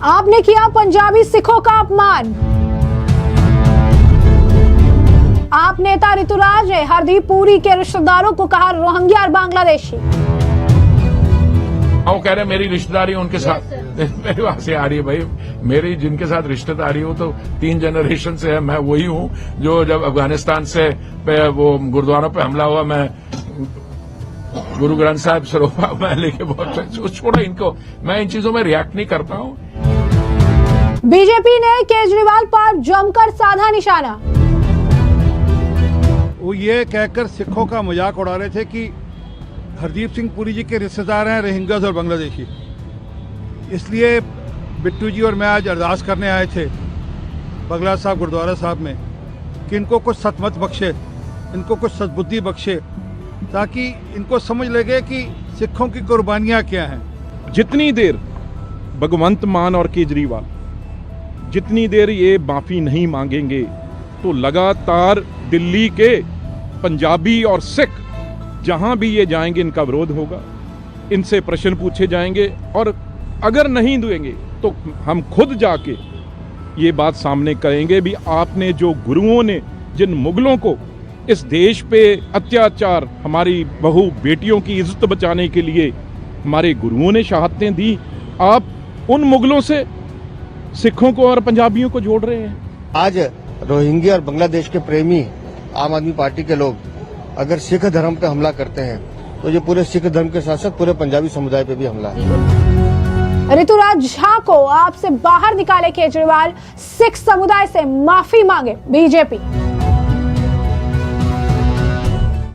आपने किया पंजाबी सिखों का अपमान। आप नेता ऋतुराज ने हरदीप पुरी के रिश्तेदारों को कहा रोहिंग्या और बांग्लादेशी। वो कह रहे हैं मेरी रिश्तेदारी उनके साथ मेरी बात से आ रही है भाई, मेरी जिनके साथ रिश्तेदारी हो तो 3 जनरेशन से है। मैं वही हूँ जो जब अफगानिस्तान से वो गुरुद्वारों पे हमला हुआ, मैं गुरु ग्रंथ साहिब सरोपा मैं लेके बहुत छोड़ा इनको, मैं इन चीजों में रिएक्ट नहीं करता हूँ। बीजेपी ने केजरीवाल पर जमकर साधा निशाना। वो ये कहकर सिखों का मजाक उड़ा रहे थे कि हरदीप सिंह पुरी जी के रिश्तेदार हैं रोहिंग्यास और बांग्लादेशी। इसलिए बिट्टू जी और मैं आज अरदास करने आए थे बगला साहब गुरुद्वारा साहब में कि इनको कुछ सतमत बख्शे, इनको कुछ सद्बुद्धि बख्शे, ताकि इनको समझ लगे कि सिखों की कुर्बानियां क्या हैं। जितनी देर भगवंत मान और केजरीवाल जितनी देर ये माफी नहीं मांगेंगे तो लगातार दिल्ली के पंजाबी और सिख जहां भी ये जाएंगे इनका विरोध होगा, इनसे प्रश्न पूछे जाएंगे और अगर नहीं देंगे तो हम खुद जाके ये बात सामने करेंगे भी आपने जो गुरुओं ने जिन मुगलों को इस देश पे अत्याचार, हमारी बहू बेटियों की इज्जत बचाने के लिए हमारे गुरुओं ने शहादतें दी, आप उन मुगलों से सिखों को और पंजाबियों को जोड़ रहे हैं। आज रोहिंग्या और बांग्लादेश के प्रेमी आम आदमी पार्टी के लोग अगर सिख धर्म पे हमला करते हैं तो ये पूरे सिख धर्म के साथ साथ पूरे पंजाबी समुदाय पे भी हमला है। ऋतुराज झा को आपसे बाहर निकाले केजरीवाल, सिख समुदाय से माफी मांगे बीजेपी।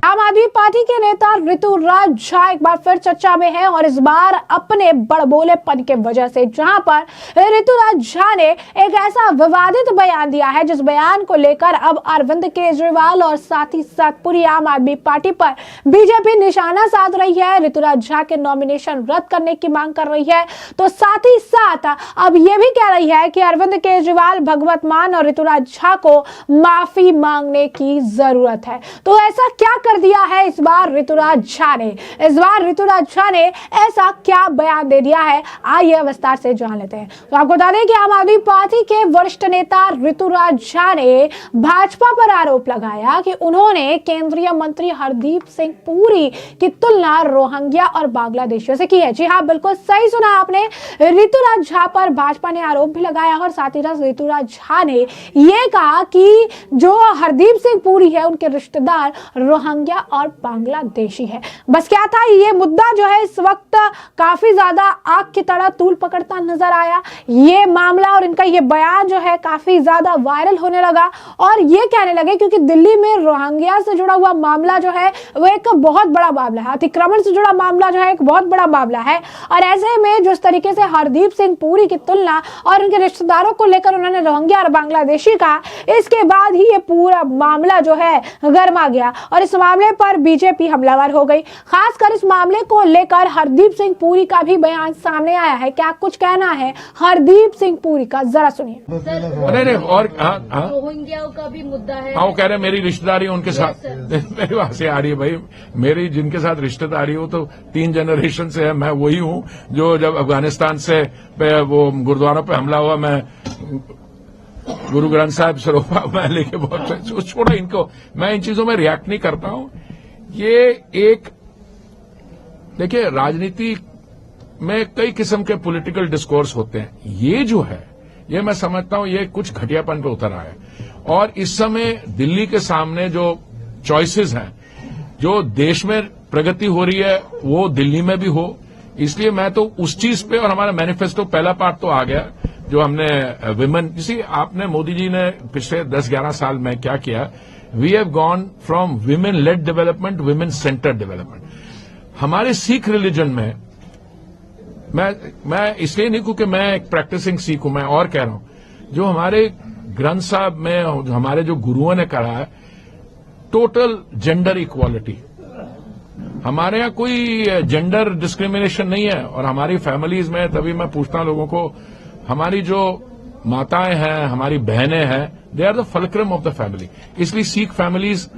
आम आदमी पार्टी के नेता ऋतुराज झा एक बार फिर चर्चा में हैं और इस बार अपने बड़बोलेपन के वजह से, जहां पर ऋतुराज झा ने एक ऐसा विवादित बयान दिया है जिस बयान को लेकर अब अरविंद केजरीवाल और साथ ही साथ पूरी आम आदमी पार्टी पर बीजेपी निशाना साध रही है। ऋतुराज झा के नॉमिनेशन रद्द करने की मांग कर रही है, तो साथ ही साथ अब यह भी कह रही है कि अरविंद केजरीवाल, भगवत मान और ऋतुराज झा को माफी मांगने की जरूरत है। तो ऐसा क्या कर दिया है इस बार ऋतुराज झा ने? इस बार ऋतुराज झा ने ऐसा क्या बयान दे दिया है, आइए विस्तार से जान लेते हैं। तो आपको बता दें कि आम आदमी पार्टी के वरिष्ठ नेता ऋतुराज झा ने भाजपा पर आरोप लगाया कि उन्होंने केंद्रीय मंत्री हरदीप सिंह पुरी की तुलना रोहिंग्या और बांग्लादेशियों से की है। जी हाँ, बिल्कुल सही सुना आपने, ऋतुराज झा पर भाजपा ने आरोप भी लगाया और साथ ही साथ ऋतुराज झा ने यह कहा कि जो हरदीप सिंह पुरी है उनके रिश्तेदार रोहिंग्या और बांग्लादेशी है। बस क्या था, ये मुद्दा जो है इस वक्त काफी ज्यादा आग की तरह तूल पकड़ता नजर आया। ये मामला और इनका ये बयान जो है काफी ज्यादा वायरल होने लगा और ये कहने लगे क्योंकि दिल्ली में रोहिंग्या से जुड़ा हुआ मामला जो है वो एक बहुत बड़ा मामला है, अतिक्रमण से जुड़ा मामला जो है एक बहुत बड़ा मामला है। और ऐसे में जिस तरीके से हरदीप सिंह पुरी की तुलना और उनके रिश्तेदारों को लेकर उन्होंने रोहिंग्या और बांग्लादेशी का, इसके बाद ही ये पूरा मामला जो है गर्मा गया और इस मामले पर बीजेपी हमलावर हो गई। खासकर इस मामले को लेकर हरदीप सिंह पुरी का भी बयान सामने आया है। क्या कुछ कहना है हरदीप सिंह पुरी का, जरा सुनिए। नहीं और रोहिंग्या का भी मुद्दा है। वो कह रहे हैं मेरी रिश्तेदारी उनके साथ मेरी बात से आ रही है भाई, मेरी जिनके साथ रिश्तेदारी हो तो 3 जनरेशन से है। मैं वही हूँ जो जब अफगानिस्तान से वो गुरुद्वारों पे हमला हुआ, मैं गुरु ग्रंथ साहिब सरोपा मैं लेके बहुत छोड़ा इनको, मैं इन चीजों में रिएक्ट नहीं करता हूं। ये एक देखिए, राजनीति में कई किस्म के पॉलिटिकल डिस्कोर्स होते हैं। ये जो है ये मैं समझता हूं ये कुछ घटियापन पे उतर आया है और इस समय दिल्ली के सामने जो चॉइसेस हैं, जो देश में प्रगति हो रही है वो दिल्ली में भी हो, इसलिए मैं तो उस चीज पे, और हमारा मैनिफेस्टो पहला पार्ट तो आ गया जो हमने विमेन, किसी आपने मोदी जी ने पिछले 10-11 साल में क्या किया, we have gone from women led development, women centred development. हमारे सिख रिलीजन में मैं इसलिए नहीं क्योंकि मैं एक प्रैक्टिसिंग सिख हूं, मैं और कह रहा हूं जो हमारे ग्रंथ साहब में हमारे जो गुरुओं ने कहा है, टोटल जेंडर इक्वालिटी, हमारे यहाँ कोई जेंडर डिस्क्रिमिनेशन नहीं है। और हमारी फैमिलीज में, तभी मैं पूछता हूं लोगों को, हमारी जो माताएं हैं, हमारी बहनें हैं, they are the fulcrum of the family, इसलिए सिख फैमिलीज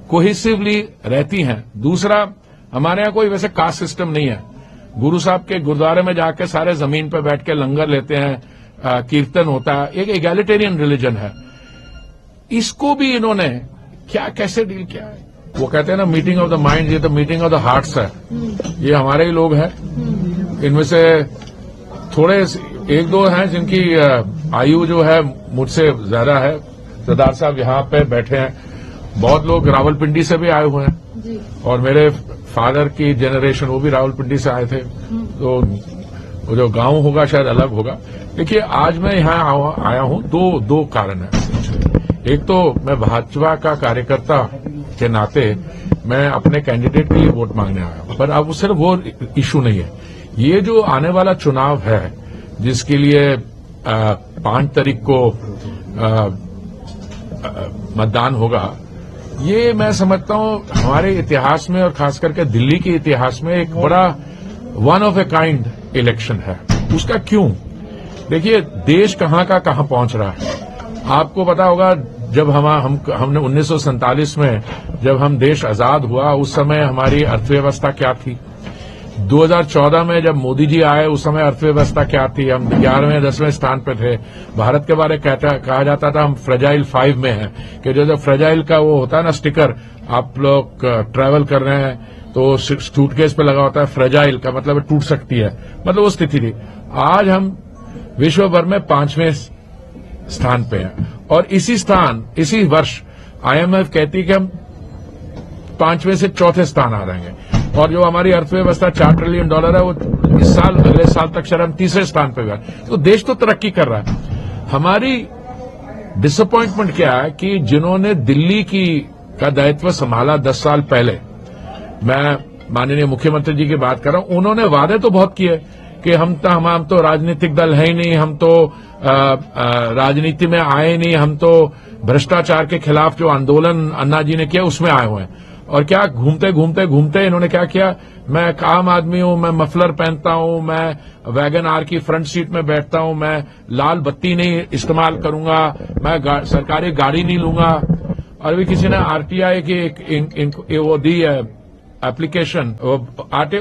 कोहेसिवली रहती हैं। दूसरा, हमारे यहाँ कोई वैसे कास्ट सिस्टम नहीं है, गुरु साहब के गुरुद्वारे में जाके सारे जमीन पे बैठ के लंगर लेते हैं, कीर्तन होता है, एक एगैलिटेरियन रिलीजन है। इसको भी इन्होंने क्या कैसे डील किया है? वो कहते हैं ना मीटिंग ऑफ द माइंड, ये तो मीटिंग ऑफ द हार्ट्स है। ये हमारे ही लोग हैं, इनमें से थोड़े एक दो हैं जिनकी आयु जो है मुझसे ज्यादा है। सरदार साहब यहाँ पे बैठे हैं, बहुत लोग रावलपिंडी से भी आए हुए हैं और मेरे फादर की जनरेशन वो भी रावलपिंडी से आए थे, तो वो जो गांव होगा शायद अलग होगा। देखिए आज मैं यहाँ आया हूँ, दो कारण है। एक तो मैं भाजपा का कार्यकर्ता के नाते मैं अपने कैंडिडेट के लिए वोट मांगने आया हूं, पर अब सिर्फ वो इशू नहीं है। ये जो आने वाला चुनाव है जिसके लिए 5 तारीख को मतदान होगा, ये मैं समझता हूं हमारे इतिहास में और खास करके दिल्ली के इतिहास में एक बड़ा one of a kind election है। उसका क्यों? देखिए देश कहां का कहां पहुंच रहा है। आपको पता होगा जब हमने 1947 में जब हम देश आजाद हुआ उस समय हमारी अर्थव्यवस्था क्या थी। 2014 में जब मोदी जी आए उस समय अर्थव्यवस्था क्या थी। हम 11वें 10वें स्थान पे थे। भारत के बारे में कहा जाता था हम फ्रेजाइल 5 में हैं, कि जो फ्रेजाइल का वो होता है ना स्टिकर, आप लोग ट्रैवल कर रहे हैं तो सूटकेस पे लगा होता है, फ्रेजाइल का मतलब टूट सकती है, मतलब वो स्थिति थी। आज हम विश्व भर में 5वें स्थान पे हैं और इसी वर्ष आईएमएफ कहती है कि हम 5वें से 4थे स्थान आ रहे हैं और जो हमारी अर्थव्यवस्था $4 ट्रिलियन है वो इस साल अगले साल तक शायद हम 3रे स्थान पे गए। तो देश तो तरक्की कर रहा है। हमारी डिसअपॉइंटमेंट क्या है कि जिन्होंने दिल्ली का दायित्व संभाला 10 साल पहले, मैं माननीय मुख्यमंत्री जी की बात कर रहा हूं, उन्होंने वादे तो बहुत किए कि हम तो राजनीतिक दल है ही नहीं, हम तो राजनीति में आए नहीं, हम तो भ्रष्टाचार के खिलाफ जो आंदोलन अन्ना जी ने किया उसमें आए हुए हैं। और क्या घूमते इन्होंने क्या किया, मैं एक आम आदमी हूं, मैं मफलर पहनता हूं, मैं वैगन आर की फ्रंट सीट में बैठता हूं, मैं लाल बत्ती नहीं इस्तेमाल करूंगा, मैं सरकारी गाड़ी नहीं लूंगा। और अभी किसी ने आरटीआई की वो दी है एप्लीकेशन,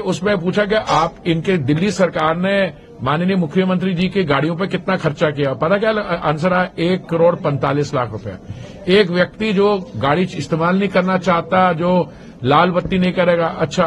उसमें पूछा कि आप इनके दिल्ली सरकार ने माननीय मुख्यमंत्री जी की गाड़ियों पे कितना खर्चा किया। पता क्या आंसर आया? 1,45,00,000 रुपए। एक व्यक्ति जो गाड़ी इस्तेमाल नहीं करना चाहता, जो लाल बत्ती नहीं करेगा। अच्छा,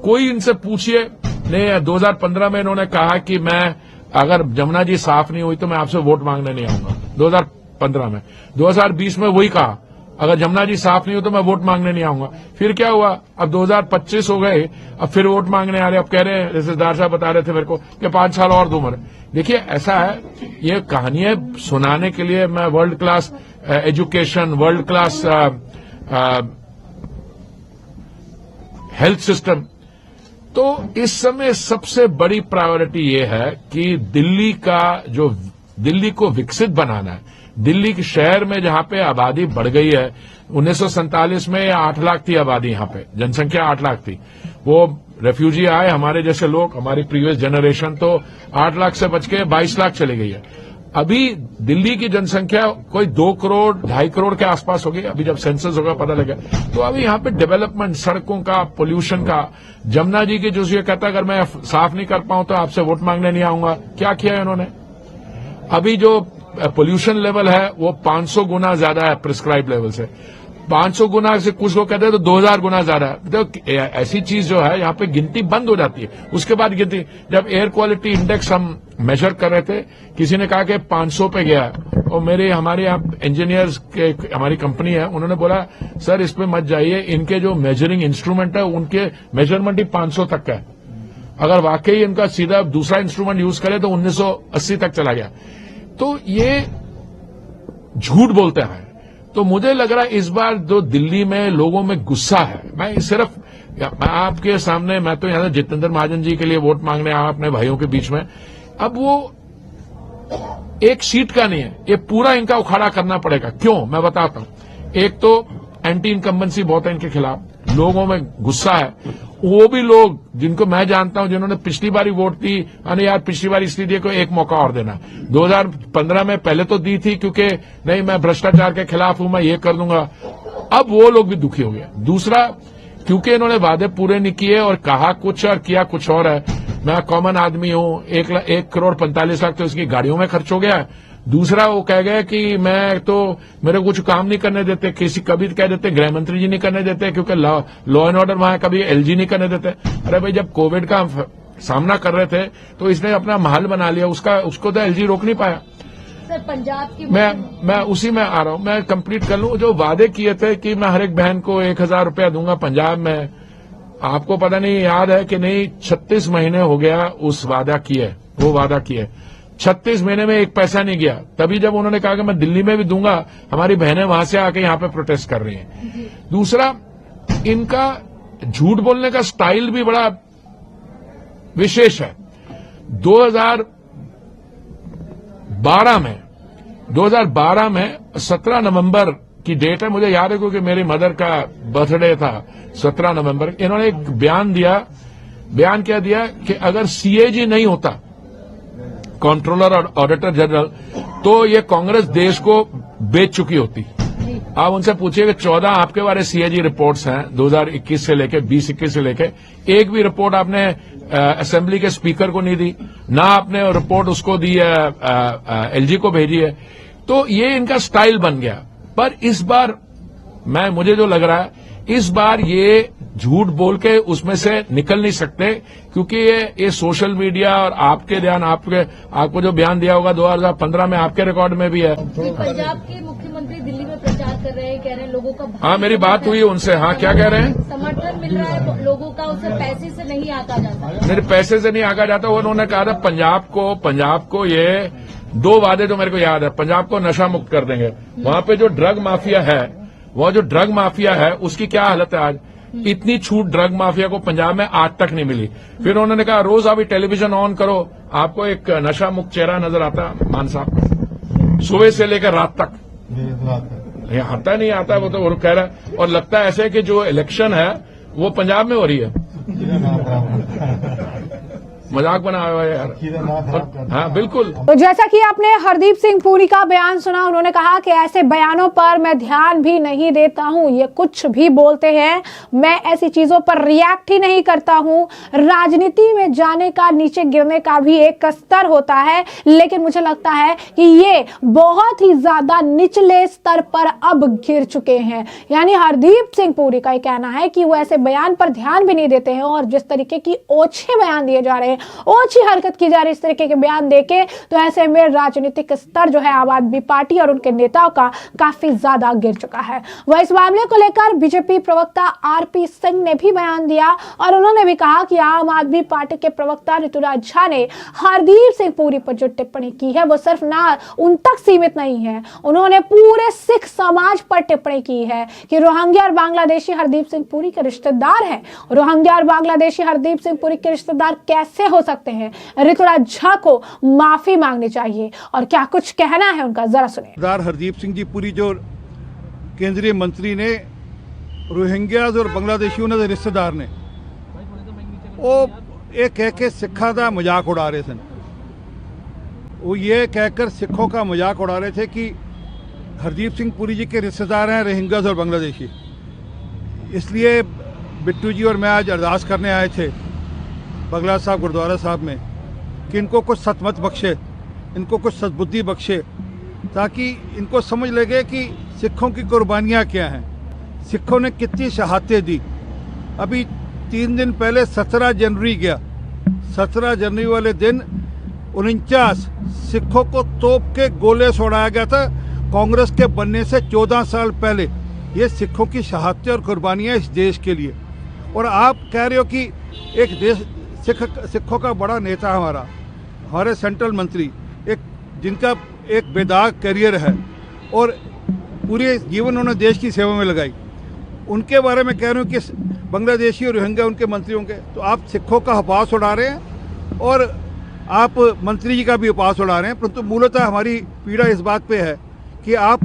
कोई इनसे पूछिए नहीं। 2015 में इन्होंने कहा कि मैं अगर जमुना जी साफ नहीं हुई तो मैं आपसे वोट मांगने नहीं आऊंगा, 2015 में। 2020 में वही कहा, अगर जमुना जी साफ नहीं हो तो मैं वोट मांगने नहीं आऊंगा। फिर क्या हुआ? अब 2025 हो गए, अब फिर वोट मांगने आ रहे। अब कह रहे हैं, रिश्तेदार साहब बता रहे थे मेरे को कि 5 साल और दूं। देखिए ऐसा है, ये कहानियां सुनाने के लिए मैं world class education, world class health system, तो इस समय सबसे बड़ी प्रायोरिटी ये है कि दिल्ली को विकसित बनाना है। दिल्ली के शहर में जहां पे आबादी बढ़ गई है, 1947 में 8 लाख थी आबादी, यहां पे जनसंख्या 8 लाख थी। वो रेफ्यूजी आए, हमारे जैसे लोग, हमारी प्रीवियस जनरेशन, तो 8 लाख से बच के 22 लाख चली गई है। अभी दिल्ली की जनसंख्या कोई 2 करोड़ 2.5 करोड़ के आसपास होगी। अभी जब सेंसस होगा पता लगेगा। तो अभी यहाँ पे डेवलपमेंट, सड़कों का, पोल्यूशन का, जमुना जी की जो ये कहता है अगर मैं साफ नहीं कर पाऊं तो आपसे वोट मांगने नहीं आऊंगा। क्या किया इन्होंने? अभी जो पोल्यूशन लेवल है वो 500 गुना ज्यादा है प्रिस्क्राइब लेवल से। 500 गुना से कुछ लोग कहते हैं तो 2000 गुना ज्यादा है। तो ऐसी चीज जो है यहाँ पे गिनती बंद हो जाती है। उसके बाद गिनती, जब एयर क्वालिटी इंडेक्स हम मेजर कर रहे थे, किसी ने कहा कि 500 पे गया, और हमारे यहाँ इंजीनियर्स के हमारी कंपनी है, उन्होंने बोला सर इस पे मत जाइए, इनके जो मेजरिंग इंस्ट्रूमेंट है उनके मेजरमेंट ही 500 तक का है। अगर वाकई इनका सीधा दूसरा इंस्ट्रूमेंट यूज करे तो 1980 तक चला गया। तो ये झूठ बोलते हैं। तो मुझे लग रहा है इस बार जो दिल्ली में लोगों में गुस्सा है, मैं आपके सामने, मैं तो यहां से जितेंद्र महाजन जी के लिए वोट मांगने आया अपने भाइयों के बीच में। अब वो एक सीट का नहीं है, ये पूरा इनका उखाड़ा करना पड़ेगा। क्यों? मैं बताता हूं। एक तो एंटी इनकम्बेंसी बहुत है इनके खिलाफ, लोगों में गुस्सा है। वो भी लोग जिनको मैं जानता हूं, जिन्होंने पिछली बारी वोट दी, अरे यार पिछली बार इसलिए दिए को एक मौका और देना। 2015 में पहले तो दी थी क्योंकि नहीं मैं भ्रष्टाचार के खिलाफ हूं, मैं ये कर दूंगा। अब वो लोग भी दुखी हो गए। दूसरा, क्योंकि इन्होंने वादे पूरे नहीं किए और कहा कुछ और किया कुछ और है। मैं कॉमन आदमी हूं, 1,45,00,000 तो इसकी गाड़ियों में खर्च हो गया। दूसरा वो कह गए कि मैं तो मेरे कुछ काम नहीं करने देते, कभी कह देते गृह मंत्री जी नहीं करने देते क्योंकि लॉ एंड ऑर्डर वहां, कभी एलजी नहीं करने देते। अरे भाई, जब कोविड का सामना कर रहे थे तो इसने अपना महल बना लिया, उसको तो एलजी रोक नहीं पाया। सर, पंजाब की मैं उसी में आ रहा हूं, मैं कंप्लीट कर लूं। जो वादे किए थे कि मैं हर एक बहन को 1,000 रुपया दूंगा पंजाब में, आपको पता नहीं याद है कि नहीं, 36 महीने हो गया उस वादा किए 36 महीने में एक पैसा नहीं गया। तभी जब उन्होंने कहा कि मैं दिल्ली में भी दूंगा, हमारी बहनें वहां से आके यहां पे प्रोटेस्ट कर रही हैं। दूसरा, इनका झूठ बोलने का स्टाइल भी बड़ा विशेष है। 2012 में 17 नवंबर की डेट है, मुझे याद है क्योंकि मेरी मदर का बर्थडे था 17 नवंबर। इन्होंने एक बयान क्या दिया कि अगर सीएजी नहीं होता, कंट्रोलर और ऑडिटर जनरल, तो ये कांग्रेस देश को बेच चुकी होती। आप उनसे पूछिए कि 14 आपके बारे सीएजी रिपोर्ट्स हैं 2021 से लेके 20-21 से लेके, एक भी रिपोर्ट आपने असेंबली के स्पीकर को नहीं दी, ना आपने रिपोर्ट उसको दी है, एलजी को भेजी है। तो ये इनका स्टाइल बन गया। पर इस बार मुझे जो लग रहा है, इस बार ये झूठ बोल के उसमें से निकल नहीं सकते, क्योंकि ये सोशल मीडिया और आपको जो बयान दिया होगा 2015 में, आपके रिकॉर्ड में भी है। पंजाब के मुख्यमंत्री दिल्ली में प्रचार कर रहे हैं, कह रहे हैं लोगों का, हाँ, मेरी बात हुई उनसे। हाँ, क्या कह रहे हैं? समर्थन मिल रहा है लोगों का, उसे पैसे से नहीं आका जाता। नहीं, पैसे से नहीं आका जाता। उन्होंने कहा था पंजाब को ये 2 वादे जो मेरे को याद है, पंजाब को नशा मुक्त कर देंगे। वहां पे जो ड्रग माफिया है उसकी क्या हालत है आज? इतनी छूट ड्रग माफिया को पंजाब में आज तक नहीं मिली। फिर उन्होंने कहा रोज अभी टेलीविजन ऑन करो, आपको एक नशा मुक्त चेहरा नजर आता, मान साहब, सुबह से लेकर रात तक। ये आता वो तो कह रहा है। और लगता है ऐसे कि जो इलेक्शन है वो पंजाब में हो रही है। मजाक बनाया हुआ है यार। हाँ, बिल्कुल। तो जैसा कि आपने हरदीप सिंह पुरी का बयान सुना, उन्होंने कहा कि ऐसे बयानों पर मैं ध्यान भी नहीं देता हूं, ये कुछ भी बोलते हैं, मैं ऐसी चीजों पर रिएक्ट ही नहीं करता हूं। राजनीति में जाने का, नीचे गिरने का भी एक स्तर होता है, लेकिन मुझे लगता है कि ये बहुत ही ज्यादा निचले स्तर पर अब गिर चुके हैं। यानी हरदीप सिंह पुरी का ये कहना है कि वो ऐसे बयान पर ध्यान भी नहीं देते हैं, और जिस तरीके की ओछे बयान दिए जा रहे हैं, ओछी हरकत की जा रही इस तरीके के बयान देके, तो ऐसे में राजनीतिक स्तर जो है आम आदमी पार्टी और उनके नेताओं का काफी ज्यादा गिर चुका है। वह इस मामले को लेकर बीजेपी प्रवक्ता आरपी सिंह ने भी बयान दिया, और उन्होंने भी कहा कि आम आदमी पार्टी के प्रवक्ता ऋतुराज झा ने हरदीप सिंह पुरी पर जो टिप्पणी की है वो सिर्फ ना उन तक सीमित नहीं है, उन्होंने पूरे सिख समाज पर टिप्पणी की है कि रोहिंग्या और बांग्लादेशी हरदीप सिंह पुरी के रिश्तेदार हैं। रोहिंग्या और बांग्लादेशी हरदीप सिंह पुरी के रिश्तेदार कैसे हो सकते हैं? ऋतुराज झा को माफी मांगनी चाहिए, और क्या कुछ कहना है उनका, जरा सुनिए। सरदार हरदीप सिंह जी पुरी जो केंद्रीय मंत्री ने रोहिंग्याज और बांग्लादेशियों ने रिश्तेदार ने वो ये कह के सिखा का मजाक उड़ा रहे थे। वो ये कहकर सिखों का मजाक उड़ा रहे थे कि हरदीप सिंह पुरी जी के रिश्तेदार हैं रोहिंग्याज और बांग्लादेशी। इसलिए बिट्टू जी और मैं आज अरदास करने आए थे बगला साहब गुरुद्वारा साहब में कि इनको कुछ सतमत बख्शे, इनको कुछ सद्बुद्धि बख्शे, ताकि इनको समझ लगे कि सिखों की कुर्बानियाँ क्या हैं, सिखों ने कितनी शहादतें दी। अभी 3 दिन पहले 17 जनवरी गया, 17 जनवरी वाले दिन 49 सिखों को तोप के गोले से उड़ाया गया था कांग्रेस के बनने से 14 साल पहले। ये सिखों की शहादतें और कुर्बानियाँ इस देश के लिए। और आप कह रहे हो कि एक देश सिखों का बड़ा नेता हमारे सेंट्रल मंत्री, जिनका एक बेदाग करियर है और पूरे जीवन उन्होंने देश की सेवा में लगाई, उनके बारे में कह रहे हो कि बांग्लादेशी और रोहिंग्या उनके मंत्री होंगे। तो आप सिखों का उपहास उड़ा रहे हैं और आप मंत्री जी का भी उपहास उड़ा रहे हैं। परंतु मूलतः हमारी पीड़ा इस बात पे है कि आप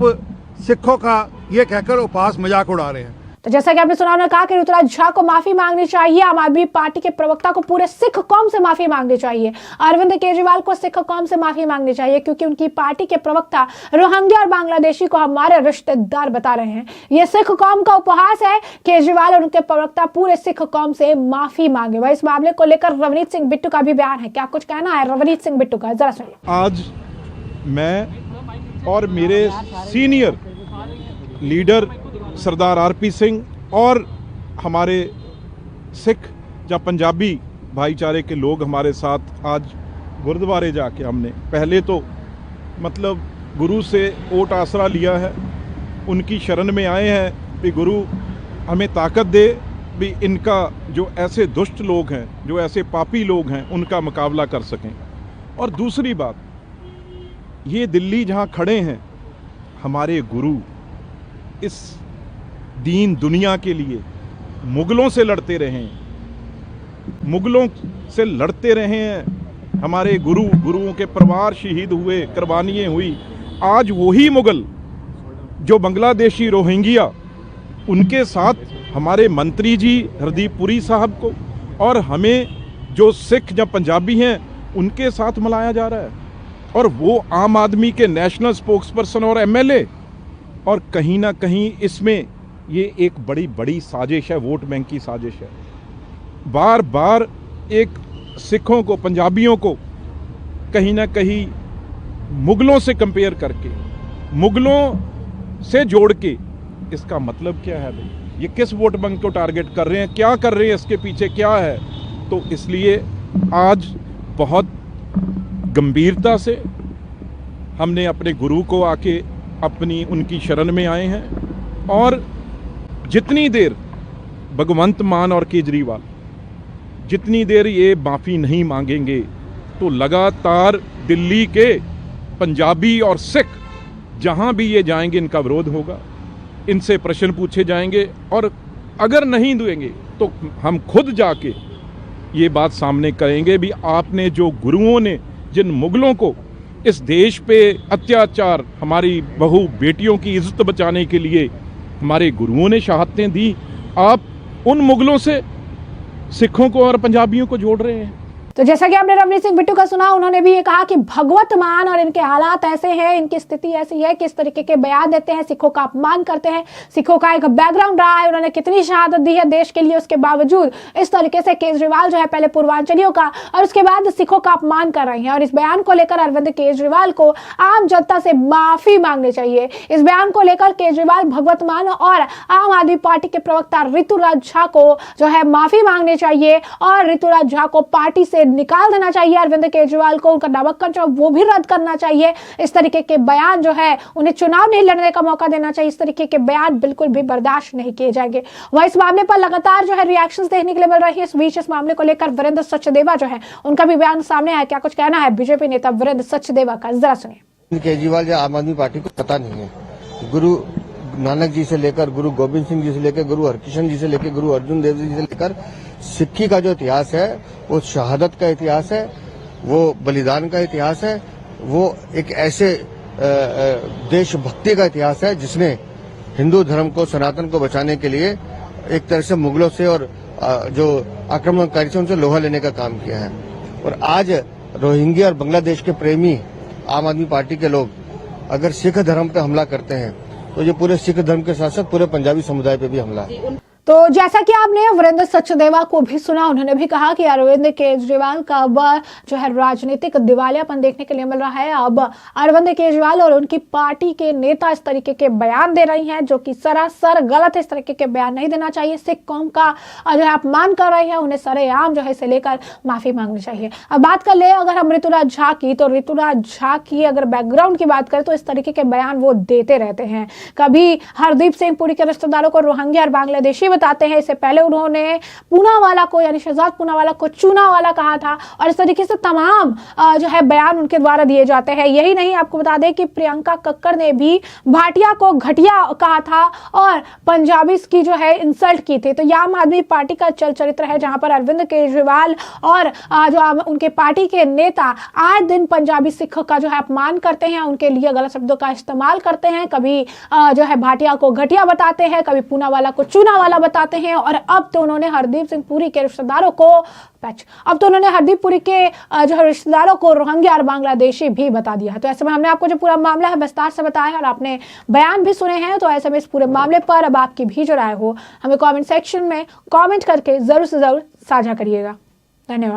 सिखों का ये कहकर उपहास मजाक उड़ा रहे हैं। तो जैसा कि आपने सुना, उन्होंने कहा कि ऋतुराज झा को माफी मांगनी चाहिए, आम आदमी पार्टी के प्रवक्ता को पूरे सिख कौम से माफी मांगनी चाहिए, अरविंद केजरीवाल को सिख कौम से माफी मांगनी चाहिए, क्योंकि उनकी पार्टी के प्रवक्ता रोहिंग्या और बांग्लादेशी को हमारे रिश्तेदार बता रहे हैं। यह सिख कौम का उपहास है। केजरीवाल और उनके प्रवक्ता पूरे सिख कौम से माफी मांगे। वह इस मामले को लेकर रवनीत सिंह बिट्टू का भी बयान है। क्या कुछ कहना है रवनीत सिंह बिट्टू का, जरा सुनिए। आज मैं और मेरे सीनियर लीडर सरदार आरपी सिंह और हमारे सिख या पंजाबी भाईचारे के लोग हमारे साथ आज गुरुद्वारे जाके हमने पहले तो मतलब गुरु से ओट आसरा लिया है, उनकी शरण में आए हैं कि गुरु हमें ताकत दे भी इनका जो ऐसे दुष्ट लोग हैं, जो ऐसे पापी लोग हैं, उनका मुकाबला कर सकें। और दूसरी बात, ये दिल्ली जहाँ खड़े हैं हमारे गुरु इस दीन दुनिया के लिए मुगलों से लड़ते रहे हैं, मुगलों से लड़ते रहे हैं हमारे गुरुओं के परिवार शहीद हुए, कुर्बानियाँ हुई। आज वही मुगल जो बांग्लादेशी रोहिंग्या, उनके साथ हमारे मंत्री जी हरदीप पुरी साहब को और हमें जो सिख या पंजाबी हैं उनके साथ मिलाया जा रहा है, और वो आम आदमी के नेशनल स्पोक्सपर्सन और एमएलए। और कहीं ना कहीं इसमें ये एक बड़ी साजिश है, वोट बैंक की साजिश है। बार बार एक सिखों को, पंजाबियों को कहीं ना कहीं मुगलों से कंपेयर करके, मुगलों से जोड़ के, इसका मतलब क्या है भाई? ये किस वोट बैंक को टारगेट कर रहे हैं, क्या कर रहे हैं, इसके पीछे क्या है? तो इसलिए आज बहुत गंभीरता से हमने अपने गुरु को आके उनकी शरण में आए हैं। और जितनी देर भगवंत मान और केजरीवाल जितनी देर ये माफ़ी नहीं मांगेंगे, तो लगातार दिल्ली के पंजाबी और सिख जहां भी ये जाएंगे इनका विरोध होगा, इनसे प्रश्न पूछे जाएंगे, और अगर नहीं देंगे तो हम खुद जाके ये बात सामने करेंगे भी आपने जो गुरुओं ने जिन मुगलों को इस देश पे अत्याचार, हमारी बहू बेटियों की इज्जत बचाने के लिए हमारे गुरुओं ने शहादतें दी, आप उन मुगलों से सिखों को और पंजाबियों को जोड़ रहे हैं। तो जैसा कि आपने रवनीत सिंह बिट्टू का सुना, उन्होंने भी ये कहा कि भगवत मान और इनके हालात ऐसे हैं, इनकी स्थिति ऐसी है कि इस तरीके के बयान देते हैं, सिखों का अपमान करते हैं। सिखों का एक बैकग्राउंड रहा है, उन्होंने कितनी शहादत दी है देश के लिए, उसके बावजूद इस तरीके से केजरीवाल जो है पहले पूर्वांचलियों का और उसके बाद सिखों का अपमान कर रहे हैं। और इस बयान को लेकर अरविंद केजरीवाल को आम जनता से माफी मांगनी चाहिए। इस बयान को लेकर केजरीवाल, भगवत मान और आम आदमी पार्टी के प्रवक्ता ऋतुराज झा को जो है माफी मांगनी चाहिए और ऋतुराज झा को पार्टी से निकाल देना चाहिए। अरविंद केजरीवाल को उनका नामांकन जो वो भी रद्द करना चाहिए। इस तरीके के बयान जो है, उन्हें चुनाव नहीं लड़ने का मौका देना चाहिए। इस तरीके के बयान बिल्कुल भी बर्दाश्त नहीं किए जाएंगे। वह इस मामले पर लगातार जो है रिएक्शंस देखने के लिए मिल रही है। इस बीच इस मामले को लेकर वीरेंद्र सचदेवा जो है उनका भी बयान सामने आया। क्या कुछ कहना है बीजेपी नेता वीरेंद्र सचदेवा का, जरा सुनिए। केजरीवाल या आम आदमी पार्टी को पता नहीं है। गुरु नानक जी से लेकर, गुरु गोविंद सिंह जी से लेकर, गुरु हरकिशन जी से लेकर, गुरु अर्जुन देव जी से लेकर सिक्खी का जो इतिहास है वो शहादत का इतिहास है, वो बलिदान का इतिहास है, वो एक ऐसे देशभक्ति का इतिहास है जिसने हिंदू धर्म को, सनातन को बचाने के लिए एक तरह से मुगलों से और जो आक्रमणकारी से उनसे लोहा लेने का काम किया है। और आज रोहिंग्या और बांग्लादेश के प्रेमी आम आदमी पार्टी के लोग अगर सिख धर्म पे हमला करते हैं तो ये पूरे सिख धर्म के साथ साथ पूरे पंजाबी समुदाय पे भी हमला है। तो जैसा कि आपने वीरेंद्र सचदेवा को भी सुना, उन्होंने भी कहा कि अरविंद केजरीवाल का अब जो है राजनीतिक दिवालियापन देखने के लिए मिल रहा है। अब अरविंद केजरीवाल और उनकी पार्टी के नेता इस तरीके के बयान दे रही हैं जो कि सरासर गलत है। इस तरीके के बयान नहीं देना चाहिए। सिख कौम का जो है अपमान कर रही है, उन्हें सरेआम जो है इसे लेकर माफी मांगनी चाहिए। अब बात कर ले अगर हम ऋतुराज झा की, तो ऋतुराज झा की अगर बैकग्राउंड की बात करें तो इस तरीके के बयान वो देते रहते हैं। कभी हरदीप सिंह पुरी के रिश्तेदारों को रोहिंग्या और बांग्लादेशी बताते हैं। इससे पहले उन्होंने पूनावाला को यानी शहजाद पूनावाला को चूनावाला कहा था और इस तरीके से तमाम जो है बयान उनके द्वारा दिए जाते हैं। यही नहीं, आपको बता दें कि प्रियंका कक्कड़ ने भी भाटिया को घटिया कहा था और पंजाबी की जो है इंसल्ट की थी। तो यह आम आदमी पार्टी का चल चरित्र है, जहां पर अरविंद केजरीवाल और जो उनके पार्टी के नेता आए दिन पंजाबी सिख का जो है अपमान करते हैं, उनके लिए गलत शब्दों का इस्तेमाल करते हैं। कभी जो है भाटिया को घटिया बताते हैं, कभी पूनावाला को चूनावाला बताते हैं और अब तो उन्होंने हरदीप सिंह पुरी के रिश्तेदारों को हरदीप पुरी के जो है रिश्तेदारों को रोहिंग्या और बांग्लादेशी भी बता दिया है। तो ऐसे में हमने आपको जो पूरा मामला है विस्तार से बताया और आपने बयान भी सुने हैं। तो ऐसे में इस पूरे मामले पर अब आपकी भी जो राय हो हमें कमेंट सेक्शन में कमेंट करके जरूर से जरूर साझा करिएगा। धन्यवाद।